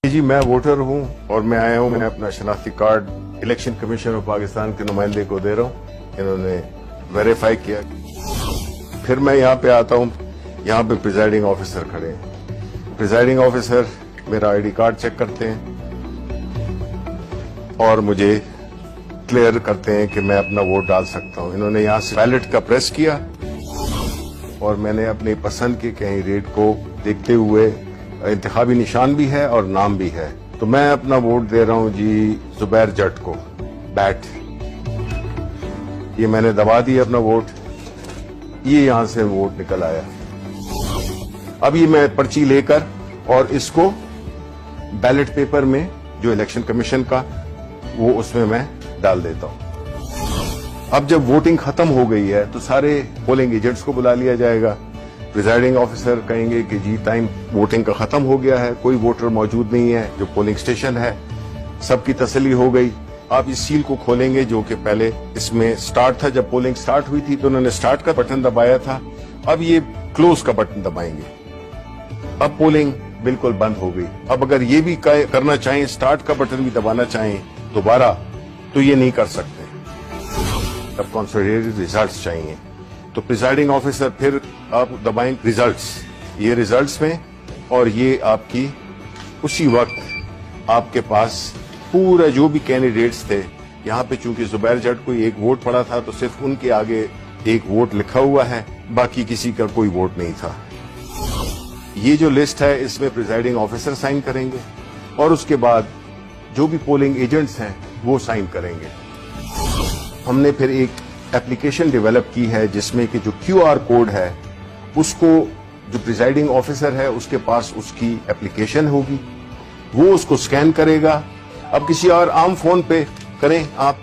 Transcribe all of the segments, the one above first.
جی میں ووٹر ہوں اور میں آیا ہوں. میں اپنا شناختی card election commission of Pakistan کے نمائندے کو دے رہا ہوں. انہوں نے ویریفائی کیا. پھر میں یہاں پہ آتا ہوں. یہاں پہ پریزائڈنگ آفیسر کھڑے ہیں. پریزائڈنگ آفیسر میرا آئی ڈی کارڈ چیک کرتے ہیں اور مجھے کلیئر کرتے ہیں کہ میں اپنا ووٹ ڈال سکتا ہوں. انہوں نے یہاں سے بیلٹ کا پریس کیا اور میں نے اپنی پسند کے کینڈیڈیٹ کو دیکھتے ہوئے, انتخابی نشان بھی ہے اور نام بھی ہے, تو میں اپنا ووٹ دے رہا ہوں جی زبیر جٹ کو. بیٹ یہ میں نے دبا دیا اپنا ووٹ. یہ یہاں سے ووٹ نکل آیا. اب یہ میں پرچی لے کر اور اس کو بیلٹ پیپر میں جو الیکشن کمیشن کا وہ اس میں ڈال دیتا ہوں. اب جب ووٹنگ ختم ہو گئی ہے تو سارے پولنگ ایجنٹس کو بلا لیا جائے گا. پریزائڈنگ آفیسر کہیں گے کہ جی ٹائم ووٹنگ کا ختم ہو گیا ہے, کوئی ووٹر موجود نہیں ہے جو پولنگ اسٹیشن ہے. سب کی تسلی ہو گئی. آپ اس سیل کو کھولیں گے جو کہ پہلے اس میں سٹارٹ تھا. جب پولنگ سٹارٹ ہوئی تھی تو انہوں نے سٹارٹ کا بٹن دبایا تھا. اب یہ کلوز کا بٹن دبائیں گے. اب پولنگ بالکل بند ہو گئی. اب اگر یہ بھی کرنا چاہیں, سٹارٹ کا بٹن بھی دبانا چاہیں دوبارہ, تو یہ نہیں کر سکتے. اب کنسولیڈیٹڈ ریزلٹس چاہیے تو پریزائڈنگ آفیسر پھر آپ دبائیں ریزلٹس. یہ ریزلٹس میں اور یہ آپ کی اسی وقت آپ کے پاس پورا جو بھی کینڈیڈیٹس تھے. یہاں پہ چونکہ زبیر جٹ کو ایک ووٹ پڑا تھا تو صرف ان کے آگے ایک ووٹ لکھا ہوا ہے, باقی کسی کا کوئی ووٹ نہیں تھا. یہ جو لسٹ ہے اس میں پریزائڈنگ آفیسر سائن کریں گے اور اس کے بعد جو بھی پولنگ ایجنٹس ہیں وہ سائن کریں گے. ہم نے پھر ایک اپلیکیشن ڈیولپ کی ہے جس میں کہ جو کیو آر کوڈ ہے اس کو جو پریزائڈنگ آفیسر ہے اس کے پاس اس کی اپلیکیشن ہوگی, وہ اس کو سکین کرے گا. اب کسی اور عام فون پہ کریں آپ.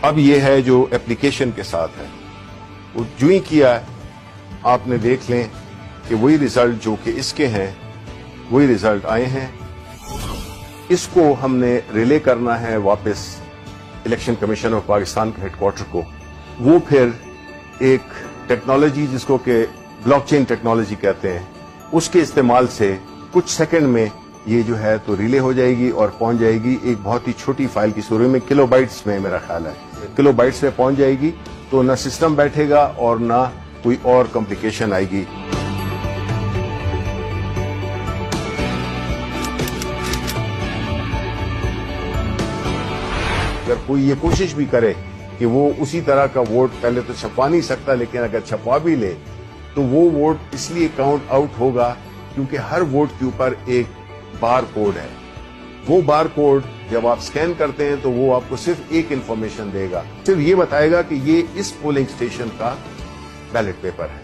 اب یہ ہے جو اپلیکیشن کے ساتھ ہے, وہ جو ہی کیا ہے آپ نے دیکھ لیں کہ وہی ریزلٹ جو کہ اس کے ہیں وہی ریزلٹ آئے ہیں. اس کو ہم نے ریلے کرنا ہے واپس الیکشن کمیشن آف پاکستان کے ہیڈ کوارٹر کو. وہ پھر ایک ٹیکنالوجی جس کو کہ بلاک چین ٹیکنالوجی کہتے ہیں, اس کے استعمال سے کچھ سیکنڈ میں یہ جو ہے تو ریلے ہو جائے گی اور پہنچ جائے گی ایک بہت ہی چھوٹی فائل کی صورت میں. کلو بائٹس میں میرا خیال ہے کلو بائٹس میں پہنچ جائے گی. تو نہ سسٹم بیٹھے گا اور نہ کوئی اور کمپلیکیشن آئے گی. اگر کوئی یہ کوشش بھی کرے کہ وہ اسی طرح کا ووٹ پہلے تو چھپا نہیں سکتا, لیکن اگر چھپا بھی لے تو وہ ووٹ اس لیے کاؤنٹ آؤٹ ہوگا کیونکہ ہر ووٹ کے اوپر ایک بار کوڈ ہے. وہ بار کوڈ جب آپ سکین کرتے ہیں تو وہ آپ کو صرف ایک انفارمیشن دے گا, صرف یہ بتائے گا کہ یہ اس پولنگ اسٹیشن کا بیلٹ پیپر ہے.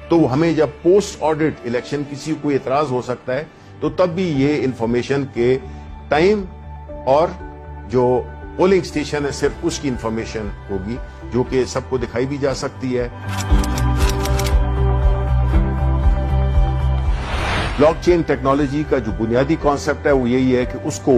تو ہمیں جب پوسٹ آڈٹ الیکشن کسی کو اعتراض ہو سکتا ہے تو تب بھی یہ انفارمیشن کے ٹائم اور جو پولنگ اسٹیشن ہے صرف اس کی انفارمیشن ہوگی جو کہ سب کو دکھائی بھی جا سکتی ہے. بلاک چین ٹیکنالوجی کا جو بنیادی کانسیپٹ ہے وہ یہی ہے کہ اس کو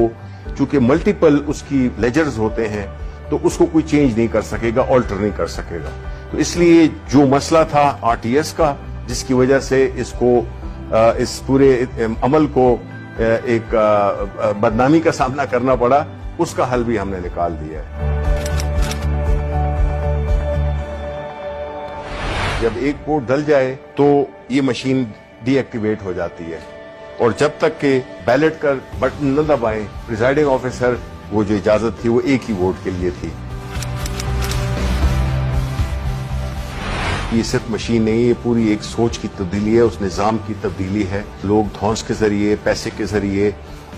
چونکہ ملٹیپل اس کی لیجرز ہوتے ہیں تو اس کو کوئی چینج نہیں کر سکے گا, آلٹر نہیں کر سکے گا. تو اس لیے جو مسئلہ تھا آر ٹی ایس کا جس کی وجہ سے اس کو اس پورے عمل کو ایک بدنامی کا سامنا کرنا پڑا, اس کا حل بھی ہم نے نکال دیا ہے. جب ایک ووٹ ڈل جائے تو یہ مشین ڈی ایکٹیویٹ ہو جاتی ہے اور جب تک کہ بیلٹ کا بٹن نہ دبائیں پریزائڈنگ آفیسر وہ جو اجازت تھی وہ ایک ہی ووٹ کے لیے تھی. یہ صرف مشین نہیں, یہ پوری ایک سوچ کی تبدیلی ہے, اس نظام کی تبدیلی ہے. لوگ دھونس کے ذریعے, پیسے کے ذریعے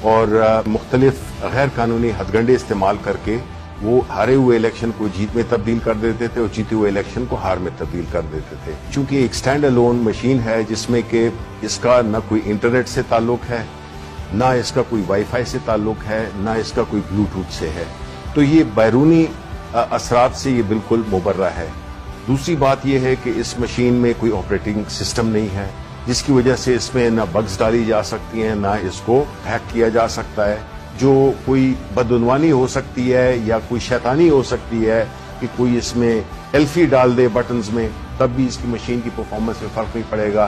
اور مختلف غیر قانونی ہتھ کنڈے استعمال کر کے وہ ہارے ہوئے الیکشن کو جیت میں تبدیل کر دیتے تھے اور جیتے ہوئے الیکشن کو ہار میں تبدیل کر دیتے تھے. چونکہ ایک اسٹینڈ الون مشین ہے جس میں کہ اس کا نہ کوئی انٹرنیٹ سے تعلق ہے, نہ اس کا کوئی وائی فائی سے تعلق ہے, نہ اس کا کوئی بلوٹوتھ سے ہے, تو یہ بیرونی اثرات سے یہ بالکل مبرہ ہے. دوسری بات یہ ہے کہ اس مشین میں کوئی آپریٹنگ سسٹم نہیں ہے جس کی وجہ سے اس میں نہ بگز ڈالی جا سکتی ہیں نہ اس کو ہیک کیا جا سکتا ہے. جو کوئی بدعنوانی ہو سکتی ہے یا کوئی شیطانی ہو سکتی ہے کہ کوئی اس میں ایلفی ڈال دے بٹنز میں, تب بھی اس کی مشین کی پرفارمنس میں فرق نہیں پڑے گا.